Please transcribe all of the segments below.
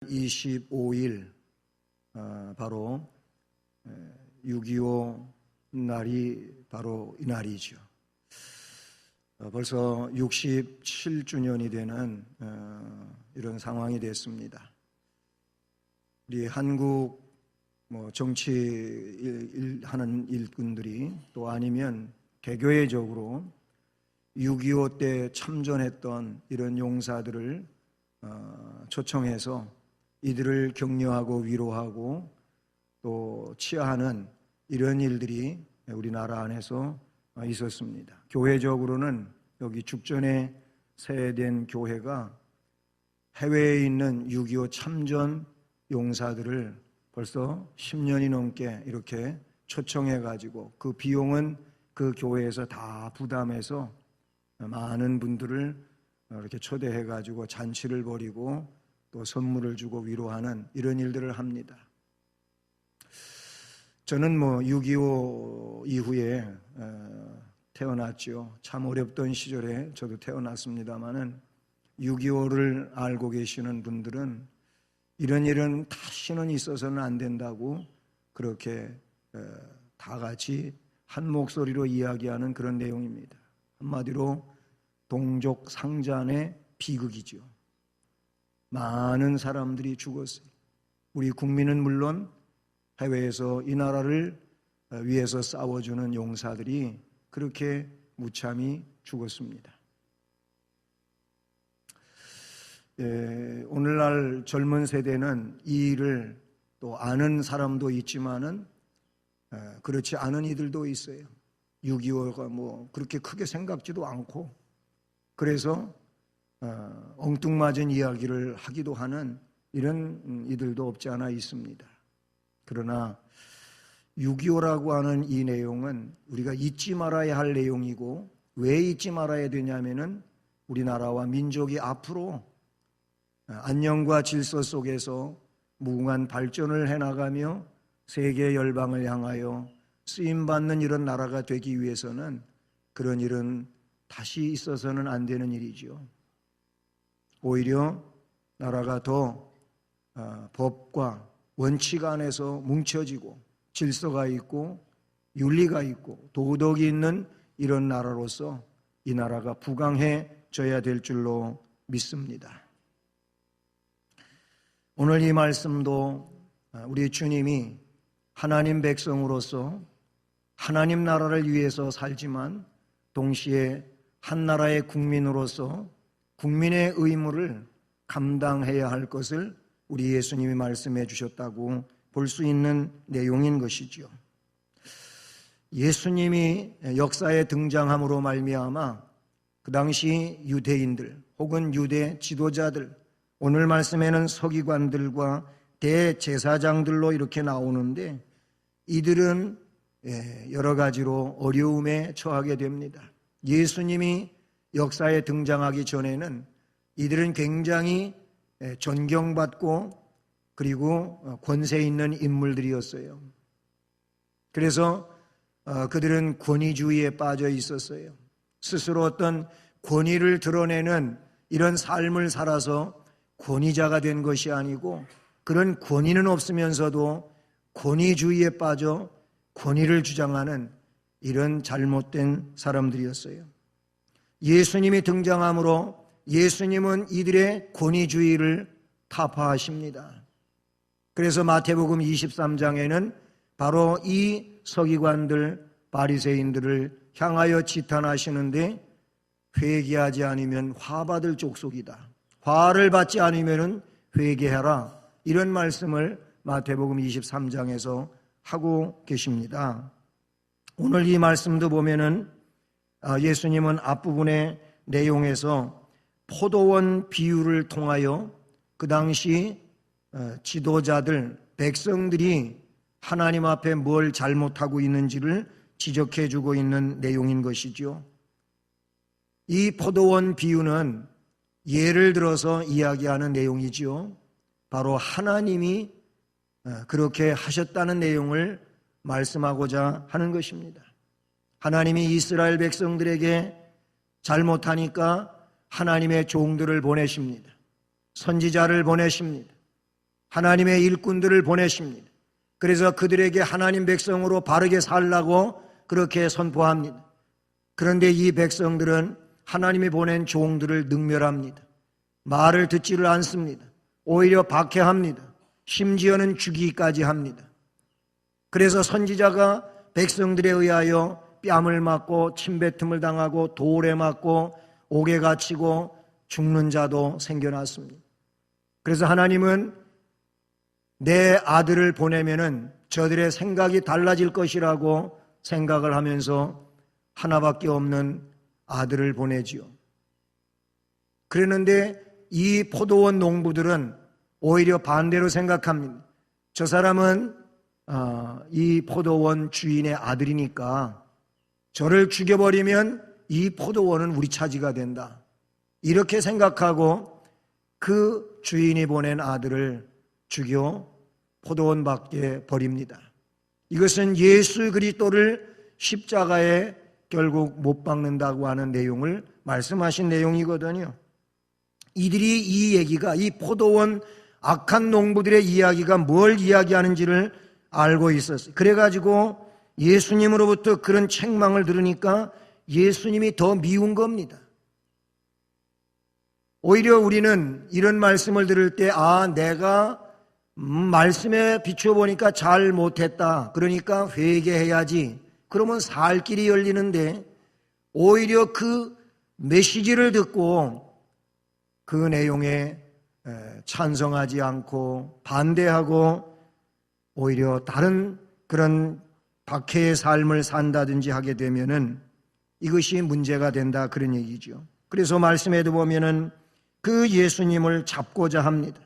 25일 바로 6.25 날이 바로 이 날이죠. 벌써 67주년이 되는 이런 상황이 됐습니다. 우리 한국 정치하는 일꾼들이 또 아니면 개교회적으로 6.25 때 참전했던 이런 용사들을 초청해서 이들을 격려하고 위로하고 또 치하하는 이런 일들이 우리나라 안에서 있었습니다. 교회적으로는 여기 죽전에 세된 교회가 해외에 있는 6.25 참전 용사들을 벌써 10년이 넘게 이렇게 초청해가지고 그 비용은 그 교회에서 다 부담해서 많은 분들을 이렇게 초대해가지고 잔치를 벌이고 또 선물을 주고 위로하는 이런 일들을 합니다. 저는 6.25 이후에 태어났죠. 참 어렵던 시절에 저도 태어났습니다마는 6.25를 알고 계시는 분들은 이런 일은 다시는 있어서는 안 된다고 그렇게 다 같이 한 목소리로 이야기하는 그런 내용입니다. 한마디로 동족 상잔의 비극이죠. 많은 사람들이 죽었어요. 우리 국민은 물론 해외에서 이 나라를 위해서 싸워주는 용사들이 그렇게 무참히 죽었습니다. 오늘날 젊은 세대는 이 일을 또 아는 사람도 있지만은 그렇지 않은 이들도 있어요. 6.25가 그렇게 크게 생각지도 않고 그래서 엉뚱맞은 이야기를 하기도 하는 이런 이들도 없지 않아 있습니다. 그러나 6.25라고 하는 이 내용은 우리가 잊지 말아야 할 내용이고 왜 잊지 말아야 되냐면은 우리나라와 민족이 앞으로 안녕과 질서 속에서 무궁한 발전을 해나가며 세계 열방을 향하여 쓰임받는 이런 나라가 되기 위해서는 그런 일은 다시 있어서는 안 되는 일이죠. 오히려 나라가 더 법과 원칙 안에서 뭉쳐지고 질서가 있고 윤리가 있고 도덕이 있는 이런 나라로서 이 나라가 부강해져야 될 줄로 믿습니다. 오늘 이 말씀도 우리 주님이 하나님 백성으로서 하나님 나라를 위해서 살지만 동시에 한 나라의 국민으로서 국민의 의무를 감당해야 할 것을 우리 예수님이 말씀해 주셨다고 볼 수 있는 내용인 것이지요. 예수님이 역사에 등장함으로 말미암아 그 당시 유대인들 혹은 유대 지도자들, 오늘 말씀에는 서기관들과 대제사장들로 이렇게 나오는데 이들은 여러 가지로 어려움에 처하게 됩니다. 예수님이 역사에 등장하기 전에는 이들은 굉장히 존경받고 그리고 권세 있는 인물들이었어요. 그래서 그들은 권위주의에 빠져 있었어요. 스스로 어떤 권위를 드러내는 이런 삶을 살아서 권위자가 된 것이 아니고 그런 권위는 없으면서도 권위주의에 빠져 권위를 주장하는 이런 잘못된 사람들이었어요. 예수님이 등장함으로 예수님은 이들의 권위주의를 타파하십니다. 그래서 마태복음 23장에는 바로 이 서기관들, 바리새인들을 향하여 지탄하시는데 회개하지 않으면 화받을 족속이다. 화를 받지 않으면 회개하라. 이런 말씀을 마태복음 23장에서 하고 계십니다. 오늘 이 말씀도 보면은 예수님은 앞부분의 내용에서 포도원 비유를 통하여 그 당시 지도자들, 백성들이 하나님 앞에 뭘 잘못하고 있는지를 지적해 주고 있는 내용인 것이죠. 이 포도원 비유는 예를 들어서 이야기하는 내용이죠. 바로 하나님이 그렇게 하셨다는 내용을 말씀하고자 하는 것입니다. 하나님이 이스라엘 백성들에게 잘못하니까 하나님의 종들을 보내십니다. 선지자를 보내십니다. 하나님의 일꾼들을 보내십니다. 그래서 그들에게 하나님 백성으로 바르게 살라고 그렇게 선포합니다. 그런데 이 백성들은 하나님이 보낸 종들을 능멸합니다. 말을 듣지를 않습니다. 오히려 박해합니다. 심지어는 죽이기까지 합니다. 그래서 선지자가 백성들에 의하여 뺨을 맞고 침뱉음을 당하고 돌에 맞고 옥에 갇히고 죽는 자도 생겨났습니다. 그래서 하나님은 내 아들을 보내면은 저들의 생각이 달라질 것이라고 생각을 하면서 하나밖에 없는 아들을 보내지요. 그랬는데 이 포도원 농부들은 오히려 반대로 생각합니다. 저 사람은 이 포도원 주인의 아들이니까 저를 죽여버리면 이 포도원은 우리 차지가 된다. 이렇게 생각하고 그 주인이 보낸 아들을 죽여 포도원 밖에 버립니다. 이것은 예수 그리스도를 십자가에 결국 못 박는다고 하는 내용을 말씀하신 내용이거든요. 이들이 이 얘기가, 이 포도원 악한 농부들의 이야기가 뭘 이야기하는지를 알고 있었어요. 그래가지고 예수님으로부터 그런 책망을 들으니까 예수님이 더 미운 겁니다. 오히려 우리는 이런 말씀을 들을 때 내가 말씀에 비춰보니까 잘 못했다. 그러니까 회개해야지. 그러면 살 길이 열리는데 오히려 그 메시지를 듣고 그 내용에 찬성하지 않고 반대하고 오히려 다른 그런 박해의 삶을 산다든지 하게 되면은 이것이 문제가 된다, 그런 얘기죠. 그래서 말씀에도 보면은 그 예수님을 잡고자 합니다.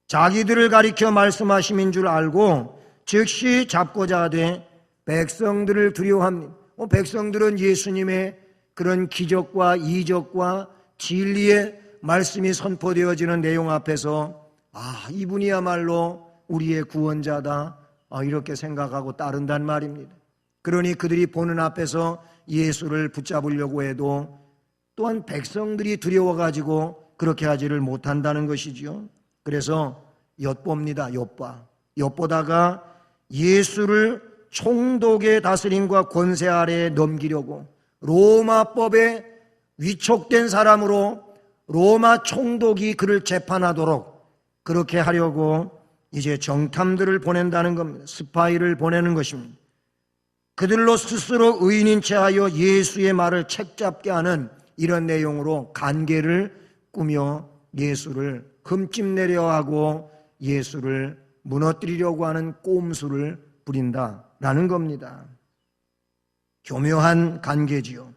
자기들을 가리켜 말씀하심인 줄 알고 즉시 잡고자 하되 백성들을 두려워합니다. 백성들은 예수님의 그런 기적과 이적과 진리의 말씀이 선포되어지는 내용 앞에서 이분이야말로 우리의 구원자다, 이렇게 생각하고 따른단 말입니다. 그러니 그들이 보는 앞에서 예수를 붙잡으려고 해도 또한 백성들이 두려워가지고 그렇게 하지를 못한다는 것이죠. 그래서 엿봅니다. 엿보다가 예수를 총독의 다스림과 권세 아래에 넘기려고 로마법에 위촉된 사람으로 로마 총독이 그를 재판하도록 그렇게 하려고 이제 정탐들을 보낸다는 겁니다. 스파이를 보내는 것입니다. 그들로 스스로 의인인 체하여 예수의 말을 책잡게 하는 이런 내용으로 간계를 꾸며 예수를 흠집내려 하고 예수를 무너뜨리려고 하는 꼼수를 부린다라는 겁니다. 교묘한 간계지요.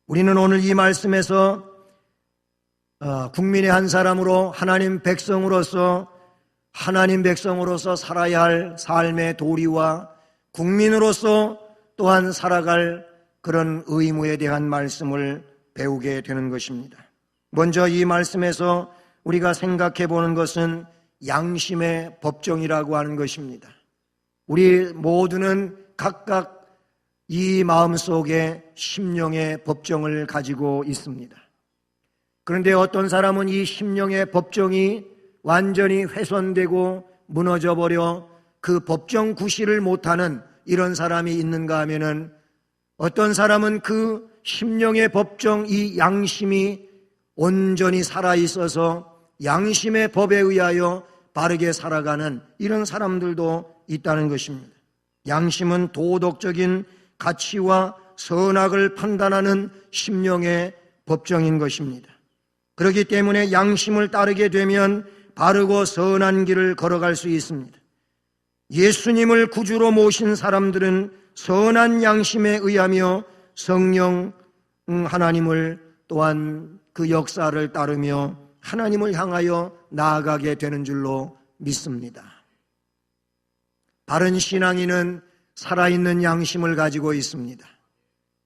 우리는 오늘 이 말씀에서 국민의 한 사람으로 하나님 백성으로서 살아야 할 삶의 도리와 국민으로서 또한 살아갈 그런 의무에 대한 말씀을 배우게 되는 것입니다. 먼저 이 말씀에서 우리가 생각해 보는 것은 양심의 법정이라고 하는 것입니다. 우리 모두는 각각 이 마음속에 심령의 법정을 가지고 있습니다. 그런데 어떤 사람은 이 심령의 법정이 완전히 훼손되고 무너져버려 그 법정 구실을 못하는 이런 사람이 있는가 하면은 어떤 사람은 그 심령의 법정, 이 양심이 온전히 살아있어서 양심의 법에 의하여 바르게 살아가는 이런 사람들도 있다는 것입니다. 양심은 도덕적인 가치와 선악을 판단하는 심령의 법정인 것입니다. 그렇기 때문에 양심을 따르게 되면 바르고 선한 길을 걸어갈 수 있습니다. 예수님을 구주로 모신 사람들은 선한 양심에 의하며 성령 하나님을 또한 그 역사를 따르며 하나님을 향하여 나아가게 되는 줄로 믿습니다. 바른 신앙인은 살아있는 양심을 가지고 있습니다.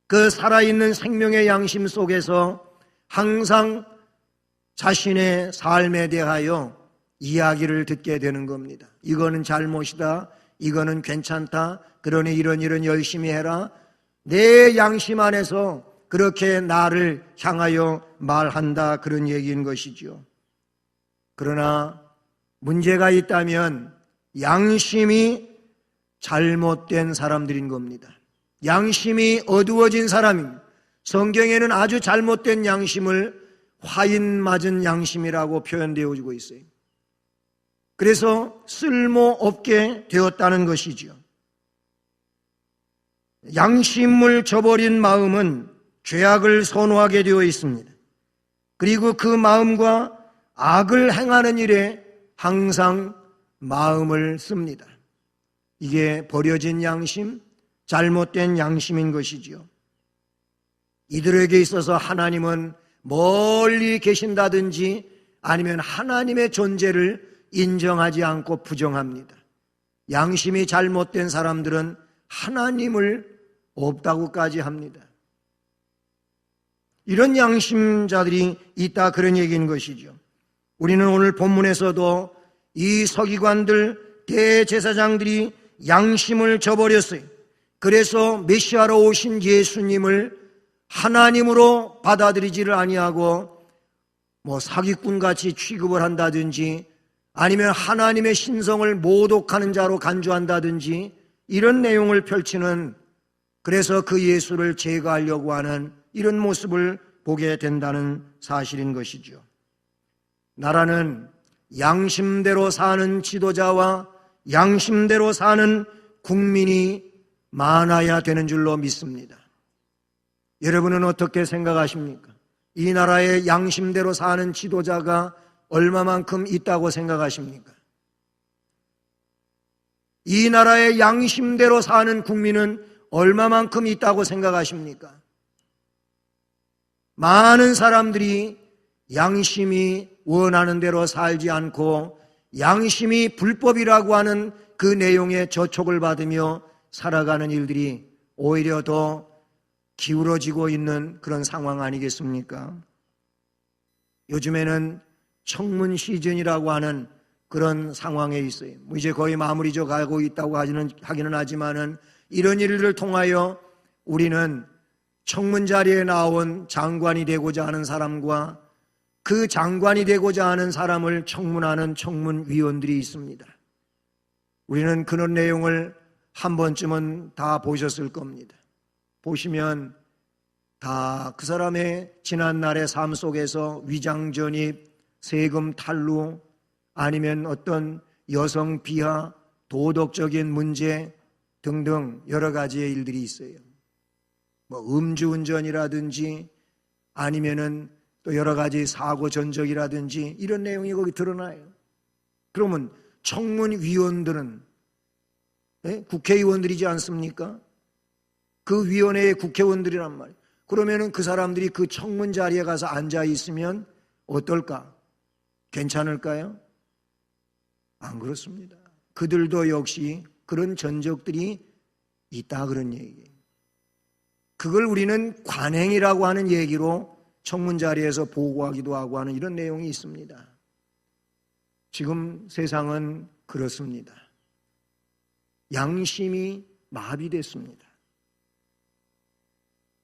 그 살아있는 생명의 양심 속에서 항상 자신의 삶에 대하여 이야기를 듣게 되는 겁니다. 이거는 잘못이다, 이거는 괜찮다, 그러니 이런 열심히 해라. 내 양심 안에서 그렇게 나를 향하여 말한다, 그런 얘기인 것이죠. 그러나 문제가 있다면 양심이 잘못된 사람들인 겁니다. 양심이 어두워진 사람입니다. 성경에는 아주 잘못된 양심을 화인 맞은 양심이라고 표현되어지고 있어요. 그래서 쓸모없게 되었다는 것이죠. 양심을 저버린 마음은 죄악을 선호하게 되어 있습니다. 그리고 그 마음과 악을 행하는 일에 항상 마음을 씁니다. 이게 버려진 양심, 잘못된 양심인 것이지요. 이들에게 있어서 하나님은 멀리 계신다든지 아니면 하나님의 존재를 인정하지 않고 부정합니다. 양심이 잘못된 사람들은 하나님을 없다고까지 합니다. 이런 양심자들이 있다, 그런 얘기인 것이죠. 우리는 오늘 본문에서도 이 서기관들, 대제사장들이 양심을 저버렸어요. 그래서 메시아로 오신 예수님을 하나님으로 받아들이지를 아니하고 사기꾼같이 취급을 한다든지 아니면 하나님의 신성을 모독하는 자로 간주한다든지 이런 내용을 펼치는, 그래서 그 예수를 제거하려고 하는 이런 모습을 보게 된다는 사실인 것이죠. 나라는 양심대로 사는 지도자와 양심대로 사는 국민이 많아야 되는 줄로 믿습니다. 여러분은 어떻게 생각하십니까? 이 나라의 양심대로 사는 지도자가 얼마만큼 있다고 생각하십니까? 이 나라의 양심대로 사는 국민은 얼마만큼 있다고 생각하십니까? 많은 사람들이 양심이 원하는 대로 살지 않고 양심이 불법이라고 하는 그 내용에 저촉을 받으며 살아가는 일들이 오히려 더 기울어지고 있는 그런 상황 아니겠습니까? 요즘에는 청문 시즌이라고 하는 그런 상황에 있어요. 이제 거의 마무리져 가고 있다고 하기는 하지만은 이런 일을 통하여 우리는 청문 자리에 나온 장관이 되고자 하는 사람과 그 장관이 되고자 하는 사람을 청문하는 청문위원들이 있습니다. 우리는 그런 내용을 한 번쯤은 다 보셨을 겁니다. 보시면 다 그 사람의 지난날의 삶 속에서 위장 전입, 세금 탈루, 아니면 어떤 여성 비하, 도덕적인 문제 등등 여러 가지의 일들이 있어요. 음주운전이라든지 아니면은 또 여러 가지 사고 전적이라든지 이런 내용이 거기 드러나요. 그러면 청문위원들은 국회의원들이지 않습니까? 그 위원회의 국회의원들이란 말이에요. 그러면은 그 사람들이 그 청문 자리에 가서 앉아 있으면 어떨까? 괜찮을까요? 안 그렇습니다. 그들도 역시 그런 전적들이 있다, 그런 얘기예요. 그걸 우리는 관행이라고 하는 얘기로 청문 자리에서 보고하기도 하고 하는 이런 내용이 있습니다. 지금 세상은 그렇습니다. 양심이 마비됐습니다.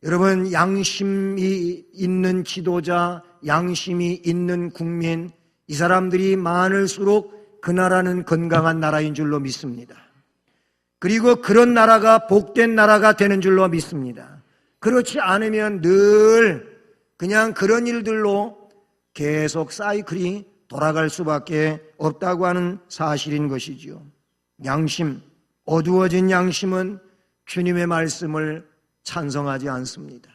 여러분, 양심이 있는 지도자, 양심이 있는 국민, 이 사람들이 많을수록 그 나라는 건강한 나라인 줄로 믿습니다. 그리고 그런 나라가 복된 나라가 되는 줄로 믿습니다. 그렇지 않으면 늘 그냥 그런 일들로 계속 사이클이 돌아갈 수밖에 없다고 하는 사실인 것이지요. 양심, 어두워진 양심은 주님의 말씀을 찬성하지 않습니다.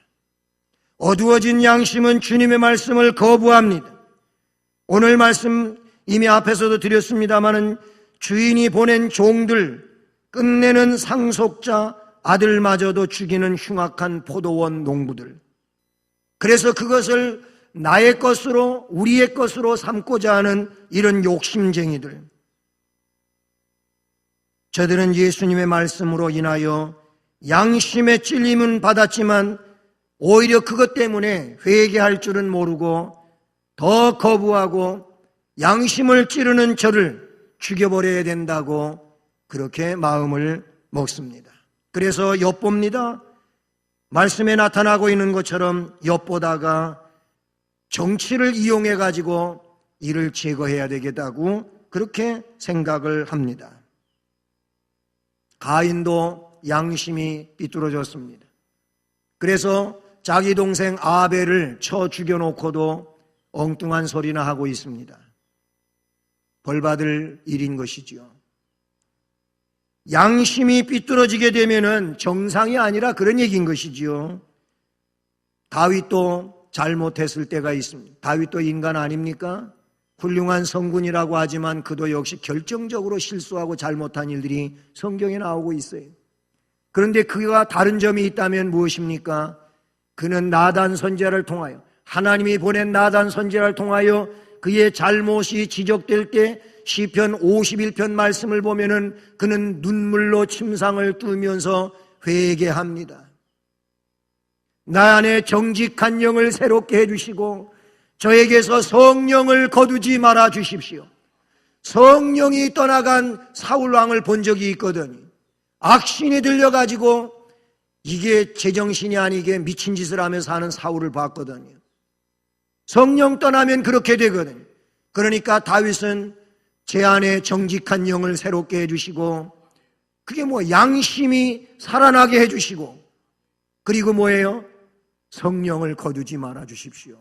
어두워진 양심은 주님의 말씀을 거부합니다. 오늘 말씀 이미 앞에서도 드렸습니다마는 주인이 보낸 종들, 끝내는 상속자 아들마저도 죽이는 흉악한 포도원 농부들, 그래서 그것을 나의 것으로, 우리의 것으로 삼고자 하는 이런 욕심쟁이들, 저들은 예수님의 말씀으로 인하여 양심의 찔림은 받았지만 오히려 그것 때문에 회개할 줄은 모르고 더 거부하고 양심을 찌르는 저를 죽여버려야 된다고 그렇게 마음을 먹습니다. 그래서 엿봅니다. 말씀에 나타나고 있는 것처럼 엿보다가 정치를 이용해 가지고 이를 제거해야 되겠다고 그렇게 생각을 합니다. 가인도 양심이 삐뚤어졌습니다. 그래서 자기 동생 아벨을 쳐 죽여놓고도 엉뚱한 소리나 하고 있습니다. 벌받을 일인 것이지요. 양심이 삐뚤어지게 되면은 정상이 아니라 그런 얘기인 것이지요. 다윗도 잘못했을 때가 있습니다. 다윗도 인간 아닙니까? 훌륭한 성군이라고 하지만 그도 역시 결정적으로 실수하고 잘못한 일들이 성경에 나오고 있어요. 그런데 그가 다른 점이 있다면 무엇입니까? 그는 나단 선지자를 통하여, 하나님이 보낸 나단 선지자를 통하여 그의 잘못이 지적될 때 시편 51편 말씀을 보면은 그는 눈물로 침상을 뚫으면서 회개합니다. 나 안에 정직한 영을 새롭게 해주시고 저에게서 성령을 거두지 말아 주십시오. 성령이 떠나간 사울왕을 본 적이 있거든요. 악신이 들려가지고 이게 제정신이 아니게 미친 짓을 하면서 사는 사울을 봤거든요. 성령 떠나면 그렇게 되거든요. 그러니까 다윗은 제 안에 정직한 영을 새롭게 해주시고, 그게 양심이 살아나게 해주시고, 그리고 뭐예요? 성령을 거두지 말아 주십시오.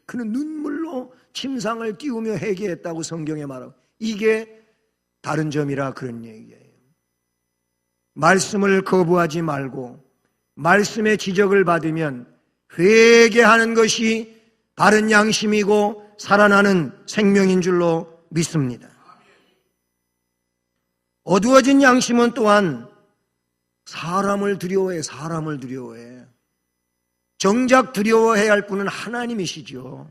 그는 눈물로 침상을 띄우며 회개했다고 성경에 말하고, 이게 다른 점이라 그런 얘기예요. 말씀을 거부하지 말고 말씀의 지적을 받으면 회개하는 것이 바른 양심이고 살아나는 생명인 줄로 믿습니다. 어두워진 양심은 또한 사람을 두려워해. 정작 두려워해야 할 분은 하나님이시죠.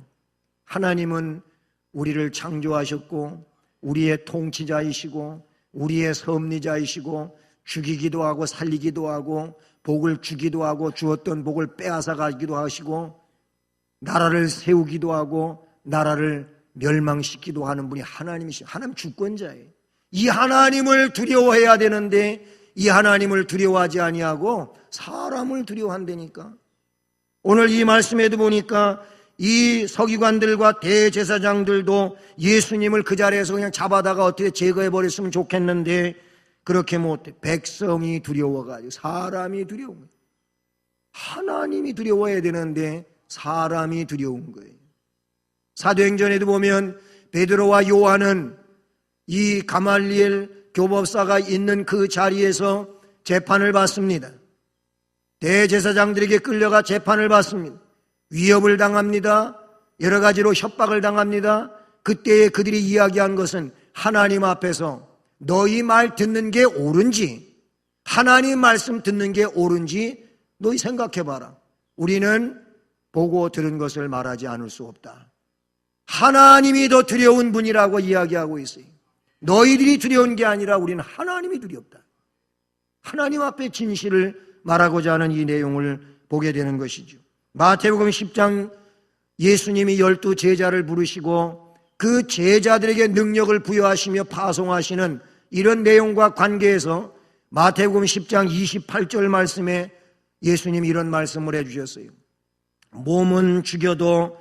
하나님은 우리를 창조하셨고 우리의 통치자이시고 우리의 섭리자이시고 죽이기도 하고 살리기도 하고 복을 주기도 하고 주었던 복을 빼앗아 가기도 하시고 나라를 세우기도 하고 나라를 멸망시키기도 하는 분이 하나님이시죠. 하나님 주권자예요. 이 하나님을 두려워해야 되는데 이 하나님을 두려워하지 아니하고 사람을 두려워한다니까. 오늘 이 말씀에도 보니까 이 서기관들과 대제사장들도 예수님을 그 자리에서 그냥 잡아다가 어떻게 제거해버렸으면 좋겠는데 그렇게 못해. 백성이 두려워가지고 사람이 두려운 거예요. 하나님이 두려워해야 되는데 사람이 두려운 거예요. 사도행전에도 보면 베드로와 요한은 이 가말리엘 교법사가 있는 그 자리에서 재판을 받습니다. 대제사장들에게 끌려가 재판을 받습니다. 위협을 당합니다. 여러 가지로 협박을 당합니다. 그때에 그들이 이야기한 것은 하나님 앞에서 너희 말 듣는 게 옳은지, 하나님 말씀 듣는 게 옳은지 너희 생각해봐라. 우리는 보고 들은 것을 말하지 않을 수 없다. 하나님이 더 두려운 분이라고 이야기하고 있어요. 너희들이 두려운 게 아니라 우리는 하나님이 두렵다. 하나님 앞에 진실을 말하고자 하는 이 내용을 보게 되는 것이죠. 마태복음 10장 예수님이 12 제자를 부르시고 그 제자들에게 능력을 부여하시며 파송하시는 이런 내용과 관계해서 마태복음 10장 28절 말씀에 예수님이 이런 말씀을 해주셨어요. 몸은 죽여도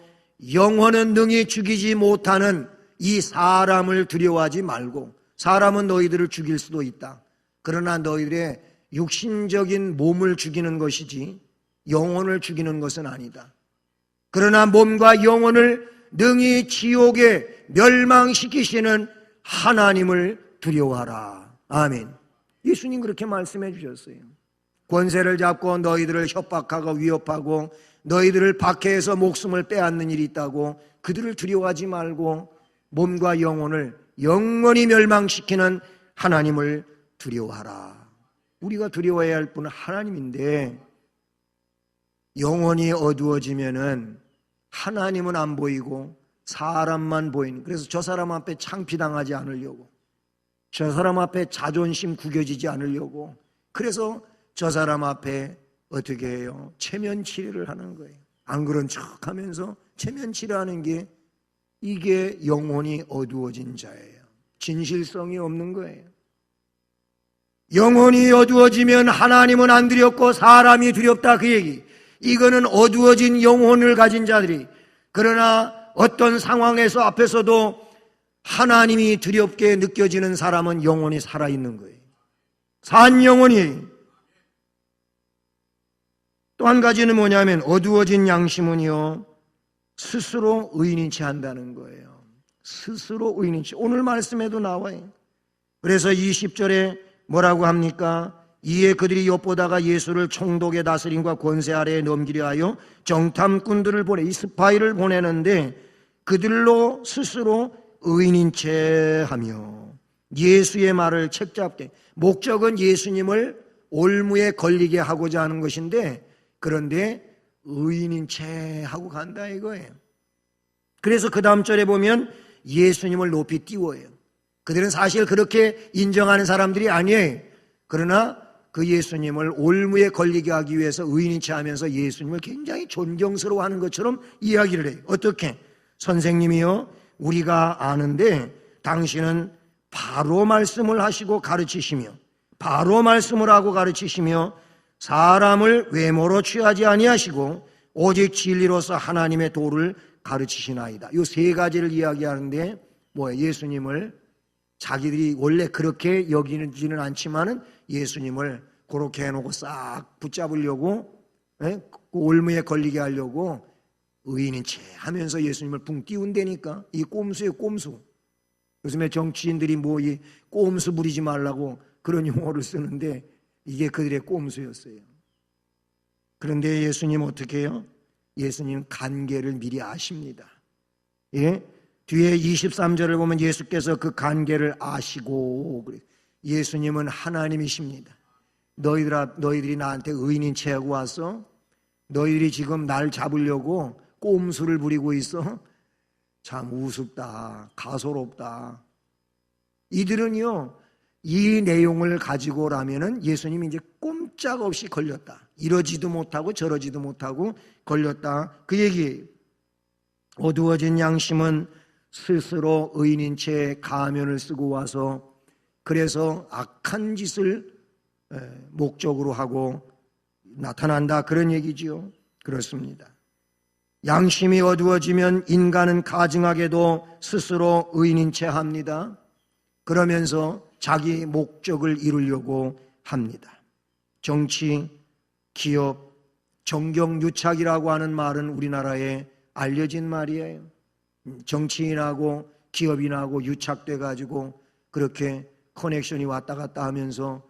영혼은 능히 죽이지 못하는 이 사람을 두려워하지 말고, 사람은 너희들을 죽일 수도 있다. 그러나 너희들의 육신적인 몸을 죽이는 것이지 영혼을 죽이는 것은 아니다. 그러나 몸과 영혼을 능히 지옥에 멸망시키시는 하나님을 두려워하라. 아멘. 예수님 그렇게 말씀해 주셨어요. 권세를 잡고 너희들을 협박하고 위협하고 너희들을 박해해서 목숨을 빼앗는 일이 있다고 그들을 두려워하지 말고 몸과 영혼을 영원히 멸망시키는 하나님을 두려워하라. 우리가 두려워해야 할 분은 하나님인데 영혼이 어두워지면은 하나님은 안 보이고 사람만 보이는, 그래서 저 사람 앞에 창피당하지 않으려고, 저 사람 앞에 자존심 구겨지지 않으려고, 그래서 저 사람 앞에 어떻게 해요? 체면 치레를 하는 거예요. 안 그런 척 하면서 체면 치레하는 게 이게 영혼이 어두워진 자예요. 진실성이 없는 거예요. 영혼이 어두워지면 하나님은 안 두렵고 사람이 두렵다, 그 얘기. 이거는 어두워진 영혼을 가진 자들이, 그러나 어떤 상황에서 앞에서도 하나님이 두렵게 느껴지는 사람은 영혼이 살아있는 거예요. 산 영혼이. 또 한 가지는 뭐냐면 어두워진 양심은요, 스스로 의인인 채 한다는 거예요. 스스로 의인인 채. 오늘 말씀에도 나와요. 그래서 20절에 뭐라고 합니까? 이에 그들이 엿보다가 예수를 총독의 다스림과 권세 아래에 넘기려 하여 정탐꾼들을 보내, 이 스파이를 보내는데 그들로 스스로 의인인 채 하며 예수의 말을 책잡게. 목적은 예수님을 올무에 걸리게 하고자 하는 것인데, 그런데 의인인 채 하고 간다 이거예요. 그래서 그 다음 절에 보면 예수님을 높이 띄워요. 그들은 사실 그렇게 인정하는 사람들이 아니에요. 그러나 그 예수님을 올무에 걸리게 하기 위해서 의인인 채 하면서 예수님을 굉장히 존경스러워하는 것처럼 이야기를 해요. 어떻게? 선생님이요, 우리가 아는데 당신은 바로 말씀을 하시고 가르치시며, 바로 말씀을 하고 가르치시며 사람을 외모로 취하지 아니하시고 오직 진리로서 하나님의 도를 가르치시나이다. 이 세 가지를 이야기하는데 뭐예요? 예수님을 자기들이 원래 그렇게 여기지는 않지만은 예수님을 그렇게 해놓고 싹 붙잡으려고, 올무에 걸리게 하려고 의인인 채 하면서 예수님을 붕 띄운다니까. 이 꼼수예요, 꼼수. 요즘에 정치인들이 뭐 이 꼼수 부리지 말라고 그런 용어를 쓰는데 이게 그들의 꼼수였어요. 그런데 예수님 어떻게 해요? 예수님 관계를 미리 아십니다. 예? 뒤에 23절을 보면 예수께서 그 관계를 아시고, 예수님은 하나님이십니다. 너희들이 나한테 의인인 채 하고 왔어? 너희들이 지금 날 잡으려고 꼼수를 부리고 있어? 참 우습다, 가소롭다. 이들은요, 이 내용을 가지고라면은 예수님이 이제 꼼짝없이 걸렸다. 이러지도 못하고 저러지도 못하고 걸렸다. 그 얘기예요. 어두워진 양심은 스스로 의인인 채 가면을 쓰고 와서 그래서 악한 짓을 목적으로 하고 나타난다, 그런 얘기지요. 그렇습니다. 양심이 어두워지면 인간은 가증하게도 스스로 의인인 채 합니다. 그러면서 자기 목적을 이루려고 합니다. 정치, 기업, 정경유착이라고 하는 말은 우리나라에 알려진 말이에요. 정치인하고 기업인하고 유착돼 가지고 그렇게 커넥션이 왔다 갔다 하면서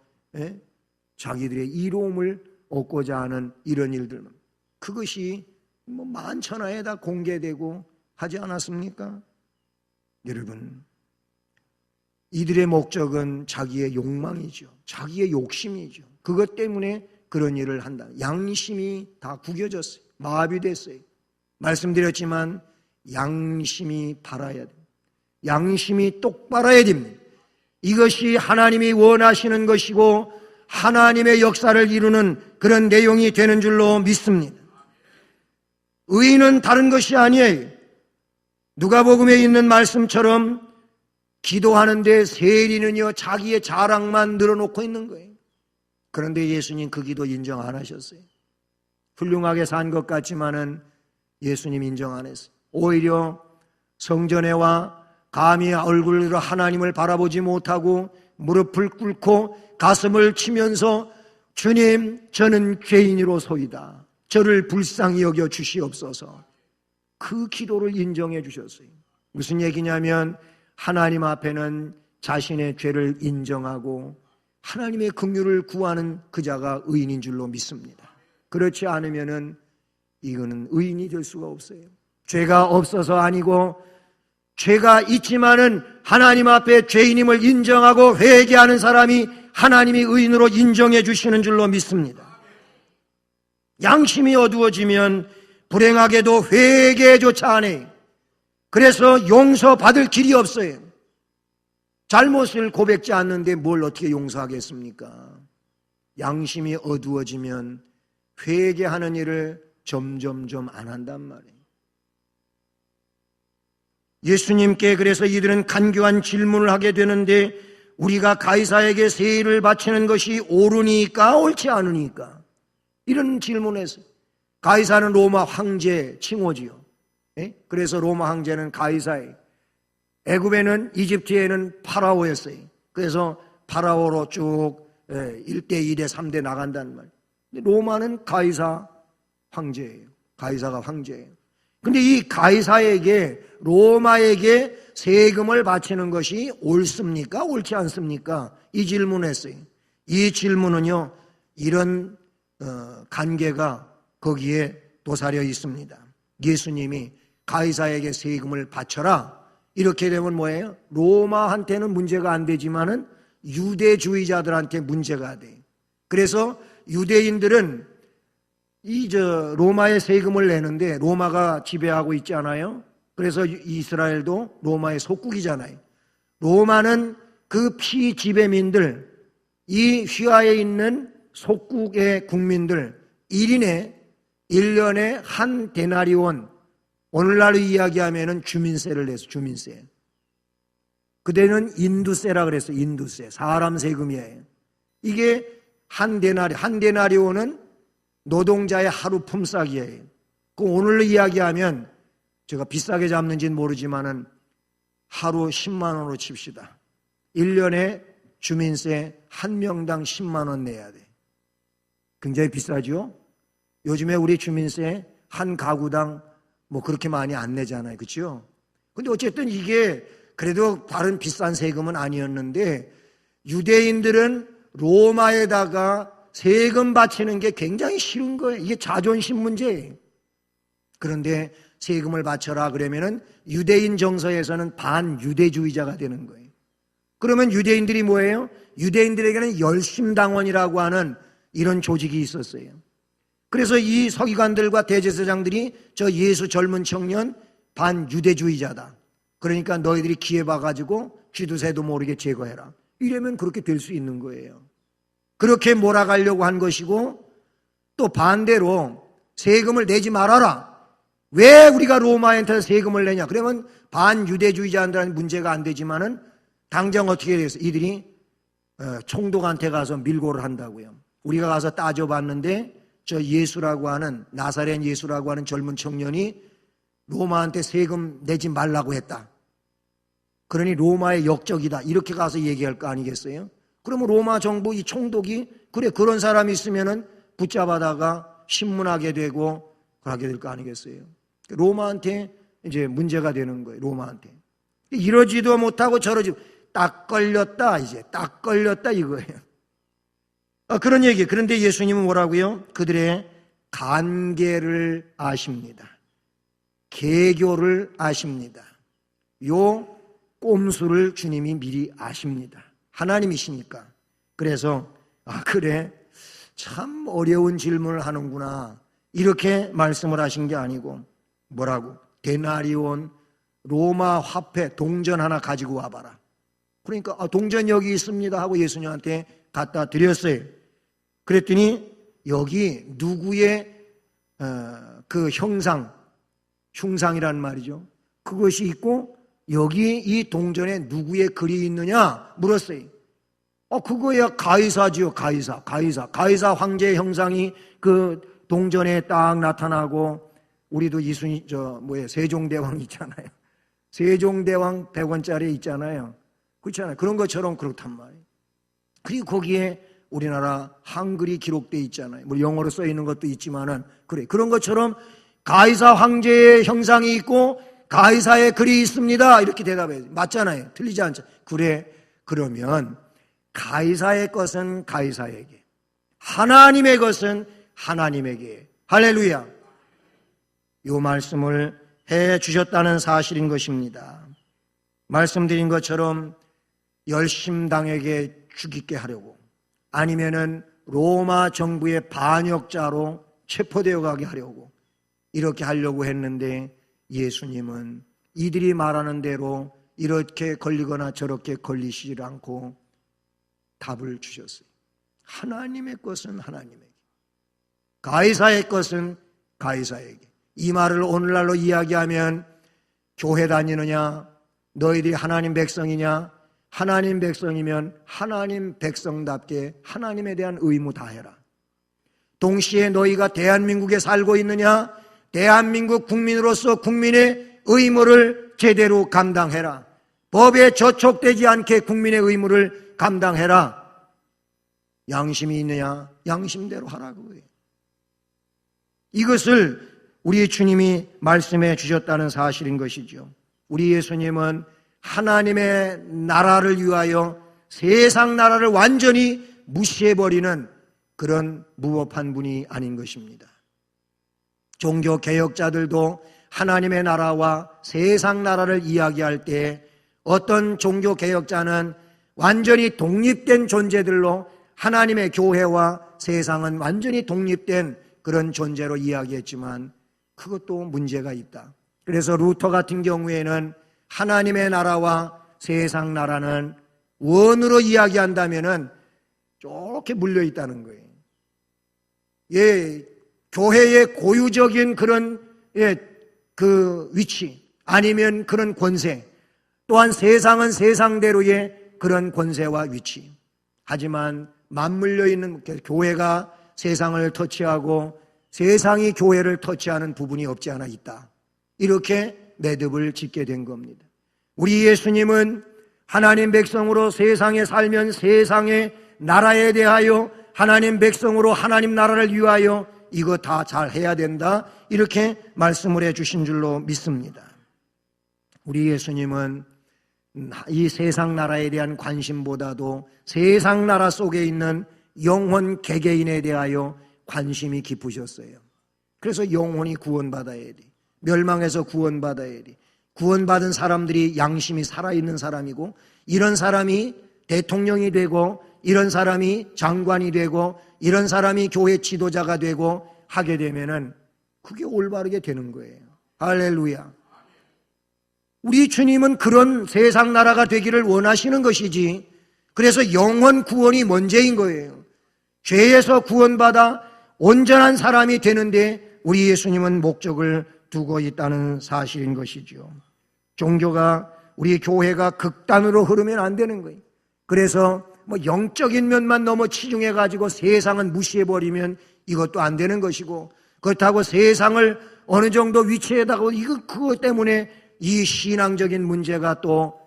자기들의 이로움을 얻고자 하는 이런 일들만, 그것이 뭐 만천하에 다 공개되고 하지 않았습니까? 여러분, 이들의 목적은 자기의 욕망이죠. 자기의 욕심이죠. 그것 때문에 그런 일을 한다. 양심이 다 구겨졌어요. 마비됐어요. 말씀드렸지만 양심이 바라야 됩니다. 양심이 똑바라야 됩니다. 이것이 하나님이 원하시는 것이고 하나님의 역사를 이루는 그런 내용이 되는 줄로 믿습니다. 의인은 다른 것이 아니에요. 누가복음에 있는 말씀처럼 기도하는데 세리는요, 자기의 자랑만 늘어놓고 있는 거예요. 그런데 예수님 그 기도 인정 안 하셨어요. 훌륭하게 산 것 같지만은 예수님 인정 안 했어요. 오히려 성전에 와 감히 얼굴로 하나님을 바라보지 못하고 무릎을 꿇고 가슴을 치면서 주님, 저는 죄인으로소이다. 저를 불쌍히 여겨 주시옵소서. 그 기도를 인정해 주셨어요. 무슨 얘기냐면 하나님 앞에는 자신의 죄를 인정하고 하나님의 긍휼을 구하는 그 자가 의인인 줄로 믿습니다. 그렇지 않으면은 이거는 의인이 될 수가 없어요. 죄가 없어서 아니고 죄가 있지만은 하나님 앞에 죄인임을 인정하고 회개하는 사람이 하나님이 의인으로 인정해 주시는 줄로 믿습니다. 양심이 어두워지면 불행하게도 회개조차 안 해요. 그래서 용서받을 길이 없어요. 잘못을 고백지 않는데 뭘 어떻게 용서하겠습니까? 양심이 어두워지면 회개하는 일을 점점점 안 한단 말이에요. 예수님께 그래서 이들은 간교한 질문을 하게 되는데, 우리가 가이사에게 세일을 바치는 것이 옳으니까 옳지 않으니까, 이런 질문을 했어요. 가이사는 로마 황제 칭호지요. 그래서 로마 황제는 가이사에 애굽에는 이집트에는 파라오였어요. 그래서 파라오로 쭉 1대, 2대, 3대 나간단 말이에요. 로마는 가이사 황제예요. 가이사가 황제예요. 근데 이 가이사에게, 로마에게 세금을 바치는 것이 옳습니까? 옳지 않습니까? 이 질문을 했어요. 이 질문은요, 이런 관계가 거기에 도사려 있습니다. 예수님이 가이사에게 세금을 바쳐라. 이렇게 되면 뭐예요? 로마한테는 문제가 안 되지만은 유대주의자들한테 문제가 돼요. 그래서 유대인들은 로마에 세금을 내는데 로마가 지배하고 있잖아요. 그래서 이스라엘도 로마의 속국이잖아요. 로마는 그 피지배민들, 이 휘하에 있는 속국의 국민들 1년에 한 데나리온, 오늘날로 이야기하면은 주민세를 내서 주민세. 그때는 인두세라 그랬어요. 인두세. 사람 세금이에요. 이게 한 데나리온은 노동자의 하루 품삯이에요. 그 오늘로 이야기하면 제가 비싸게 잡는지는 모르지만은 하루 10만 원으로 칩시다. 1년에 주민세 한 명당 10만 원 내야 돼. 굉장히 비싸죠? 요즘에 우리 주민세 한 가구당 뭐 그렇게 많이 안 내잖아요. 그렇죠? 근데 어쨌든 이게 그래도 다른 비싼 세금은 아니었는데 유대인들은 로마에다가 세금 바치는 게 굉장히 싫은 거예요. 이게 자존심 문제예요. 그런데 세금을 바쳐라 그러면은 유대인 정서에서는 반유대주의자가 되는 거예요. 그러면 유대인들이 뭐예요? 유대인들에게는 열심당원이라고 하는 이런 조직이 있었어요. 그래서 이 서기관들과 대제사장들이 저 예수 젊은 청년 반유대주의자다. 그러니까 너희들이 기회 봐가지고 쥐두새도 모르게 제거해라. 이러면 그렇게 될 수 있는 거예요. 그렇게 몰아가려고 한 것이고 또 반대로 세금을 내지 말아라. 왜 우리가 로마한테 세금을 내냐? 그러면 반유대주의자들한테 문제가 안 되지만은 당장 어떻게 돼서 이들이 총독한테 가서 밀고를 한다고요. 우리가 가서 따져봤는데 저 예수라고 하는 나사렛 예수라고 하는 젊은 청년이 로마한테 세금 내지 말라고 했다. 그러니 로마의 역적이다. 이렇게 가서 얘기할 거 아니겠어요? 그러면 로마 정부 이 총독이 그래 그런 사람이 있으면은 붙잡아다가 신문하게 되고 그러게 될 거 아니겠어요? 로마한테 이제 문제가 되는 거예요. 로마한테 이러지도 못하고 저러지 딱 걸렸다 이제 딱 걸렸다 이거예요. 그런 얘기. 그런데 예수님은 뭐라고요? 그들의 관계를 아십니다. 계교를 아십니다. 요 꼼수를 주님이 미리 아십니다. 하나님이시니까. 그래서 그래 참 어려운 질문을 하는구나 이렇게 말씀을 하신 게 아니고 뭐라고? 데나리온 로마 화폐 동전 하나 가지고 와봐라. 그러니까 동전 여기 있습니다 하고 예수님한테 갖다 드렸어요. 그랬더니 여기 누구의 그 흉상이란 말이죠. 그것이 있고 여기 이 동전에 누구의 글이 있느냐 물었어요. 그거야 가이사지요. 가이사 황제의 형상이 그 동전에 딱 나타나고 우리도 세종대왕 있잖아요. 세종대왕 100원짜리 있잖아요. 그렇잖아요. 그런 것처럼 그렇단 말이에요. 그리고 거기에 우리나라 한글이 기록되어 있잖아요. 뭐 영어로 써 있는 것도 있지만은 그래 그런 것처럼 가이사 황제의 형상이 있고 가이사의 글이 있습니다. 이렇게 대답해요. 맞잖아요. 틀리지 않죠. 그래 그러면 가이사의 것은 가이사에게, 하나님의 것은 하나님에게. 할렐루야. 이 말씀을 해 주셨다는 사실인 것입니다. 말씀드린 것처럼 열심당에게 죽이게 하려고 아니면은 로마 정부의 반역자로 체포되어 가게 하려고 이렇게 하려고 했는데 예수님은 이들이 말하는 대로 이렇게 걸리거나 저렇게 걸리시지 않고 답을 주셨어요. 하나님의 것은 하나님에게, 가이사의 것은 가이사에게. 이 말을 오늘날로 이야기하면 교회 다니느냐, 너희들이 하나님 백성이냐, 하나님 백성이면 하나님 백성답게 하나님에 대한 의무 다해라. 동시에 너희가 대한민국에 살고 있느냐, 대한민국 국민으로서 국민의 의무를 제대로 감당해라. 법에 저촉되지 않게 국민의 의무를 감당해라. 양심이 있느냐? 양심대로 하라 그거예요. 이것을 우리 주님이 말씀해 주셨다는 사실인 것이죠. 우리 예수님은 하나님의 나라를 위하여 세상 나라를 완전히 무시해버리는 그런 무법한 분이 아닌 것입니다. 종교 개혁자들도 하나님의 나라와 세상 나라를 이야기할 때 어떤 종교 개혁자는 완전히 독립된 존재들로 하나님의 교회와 세상은 완전히 독립된 그런 존재로 이야기했지만 그것도 문제가 있다. 그래서 루터 같은 경우에는 하나님의 나라와 세상 나라는 원으로 이야기한다면은 좋게 물려 있다는 거예요. 예, 교회의 고유적인 그런 그 위치 아니면 그런 권세, 또한 세상은 세상대로의 그런 권세와 위치. 하지만 맞물려 있는 교회가 세상을 터치하고 세상이 교회를 터치하는 부분이 없지 않아 있다. 이렇게 매듭을 짓게 된 겁니다. 우리 예수님은 하나님 백성으로 세상에 살면 세상의 나라에 대하여 하나님 백성으로 하나님 나라를 위하여 이거 다 잘 해야 된다. 이렇게 말씀을 해 주신 줄로 믿습니다. 우리 예수님은 이 세상 나라에 대한 관심보다도 세상 나라 속에 있는 영혼 개개인에 대하여 관심이 깊으셨어요. 그래서 영혼이 구원받아야 돼. 멸망해서 구원받아야 돼. 구원받은 사람들이 양심이 살아있는 사람이고, 이런 사람이 대통령이 되고, 이런 사람이 장관이 되고, 이런 사람이 교회 지도자가 되고 하게 되면은 그게 올바르게 되는 거예요. 할렐루야. 우리 주님은 그런 세상 나라가 되기를 원하시는 것이지, 그래서 영혼 구원이 먼저인 거예요. 죄에서 구원받아 온전한 사람이 되는데 우리 예수님은 목적을 두고 있다는 사실인 것이죠. 종교가, 우리 교회가 극단으로 흐르면 안 되는 거예요. 그래서 영적인 면만 너무 치중해가지고 세상은 무시해버리면 이것도 안 되는 것이고, 그렇다고 세상을 어느 정도 위치에다가 그것 때문에 이 신앙적인 문제가 또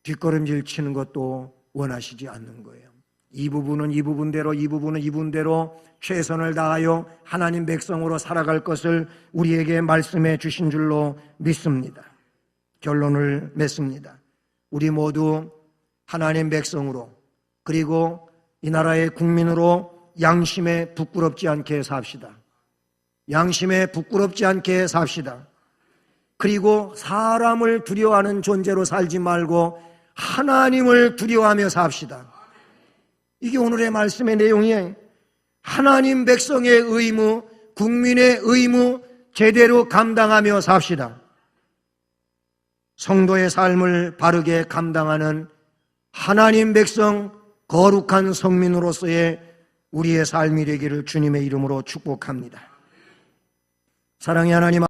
뒷걸음질 치는 것도 원하시지 않는 거예요. 이 부분은 이 부분대로, 이 부분은 이 부분대로 최선을 다하여 하나님 백성으로 살아갈 것을 우리에게 말씀해 주신 줄로 믿습니다. 결론을 맺습니다. 우리 모두 하나님 백성으로, 그리고 이 나라의 국민으로 양심에 부끄럽지 않게 삽시다. 양심에 부끄럽지 않게 삽시다. 그리고 사람을 두려워하는 존재로 살지 말고 하나님을 두려워하며 삽시다. 이게 오늘의 말씀의 내용이에요. 하나님 백성의 의무, 국민의 의무 제대로 감당하며 삽시다. 성도의 삶을 바르게 감당하는 하나님 백성, 거룩한 성민으로서의 우리의 삶이 되기를 주님의 이름으로 축복합니다. 사랑의 하나님,